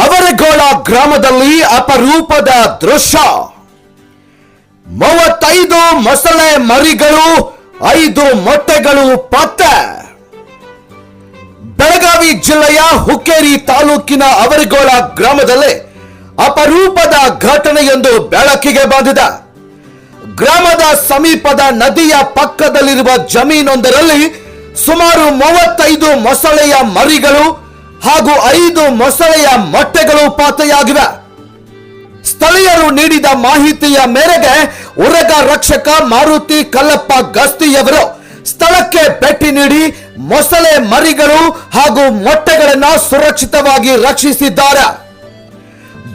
ಅವರಗೋಳ ಗ್ರಾಮದಲ್ಲಿ ಅಪರೂಪದ ದೃಶ್ಯ. 35 ಮೊಸಳೆ ಮರಿಗಳು, 5 ಮೊಟ್ಟೆಗಳು ಪತ್ತೆ. ಬೆಳಗಾವಿ ಜಿಲ್ಲೆಯ ಹುಕ್ಕೇರಿ ತಾಲೂಕಿನ ಅವರಗೋಳ ಗ್ರಾಮದಲ್ಲಿ ಅಪರೂಪದ ಘಟನೆಯೊಂದು ಬೆಳಕಿಗೆ ಬಂದಿದೆ. ಗ್ರಾಮದ ಸಮೀಪದ ನದಿಯ ಪಕ್ಕದಲ್ಲಿರುವ ಜಮೀನೊಂದರಲ್ಲಿ ಸುಮಾರು 35 ಮೊಸಳೆಯ ಮರಿಗಳು ಹಾಗೂ 5 ಮೊಸಳೆಯ ಮೊಟ್ಟೆಗಳು ಪತ್ತೆಯಾಗಿವೆ. ಸ್ಥಳೀಯರು ನೀಡಿದ ಮಾಹಿತಿಯ ಮೇರೆಗೆ ಉರಗ ರಕ್ಷಕ ಮಾರುತಿ ಕಲ್ಲಪ್ಪ ಗಸ್ತಿಯವರು ಸ್ಥಳಕ್ಕೆ ಭೇಟಿ ನೀಡಿ ಮೊಸಳೆ ಮರಿಗಳು ಹಾಗೂ ಮೊಟ್ಟೆಗಳನ್ನು ಸುರಕ್ಷಿತವಾಗಿ ರಕ್ಷಿಸಿದ್ದಾರೆ.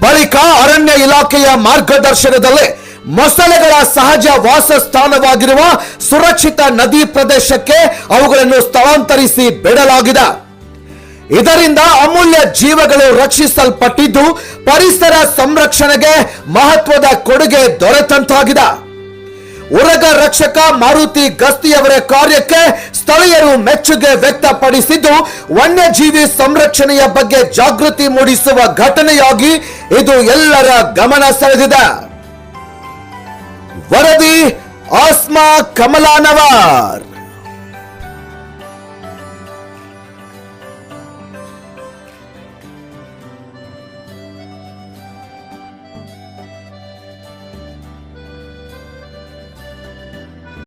ಬಳಿಕ ಅರಣ್ಯ ಇಲಾಖೆಯ ಮಾರ್ಗದರ್ಶನದಲ್ಲಿ ಮೊಸಳೆಗಳ ಸಹಜ ವಾಸಸ್ಥಾನವಾಗಿರುವ ಸುರಕ್ಷಿತ ನದಿ ಪ್ರದೇಶಕ್ಕೆ ಅವುಗಳನ್ನು ಸ್ಥಳಾಂತರಿಸಿ ಬಿಡಲಾಗಿದೆ. ಇದರಿಂದ ಅಮೂಲ್ಯ ಜೀವಗಳು ರಕ್ಷಿಸಲ್ಪಟ್ಟಿದ್ದು ಪರಿಸರ ಸಂರಕ್ಷಣೆಗೆ ಮಹತ್ವದ ಕೊಡುಗೆ ದೊರೆತಂತಾಗಿದೆ. ಉರಗ ರಕ್ಷಕ ಮಾರುತಿ ಗಸ್ತಿಯವರ ಕಾರ್ಯಕ್ಕೆ ಸ್ಥಳೀಯರು ಮೆಚ್ಚುಗೆ ವ್ಯಕ್ತಪಡಿಸಿದ್ದು, ವನ್ಯಜೀವಿ ಸಂರಕ್ಷಣೆಯ ಬಗ್ಗೆ ಜಾಗೃತಿ ಮೂಡಿಸುವ ಘಟನೆಯಾಗಿ ಇದು ಎಲ್ಲರ ಗಮನ ಸೆಳೆದಿದೆ. ವರದಿ ಆಸ್ಮಾ ಕಮಲಾನವರ್.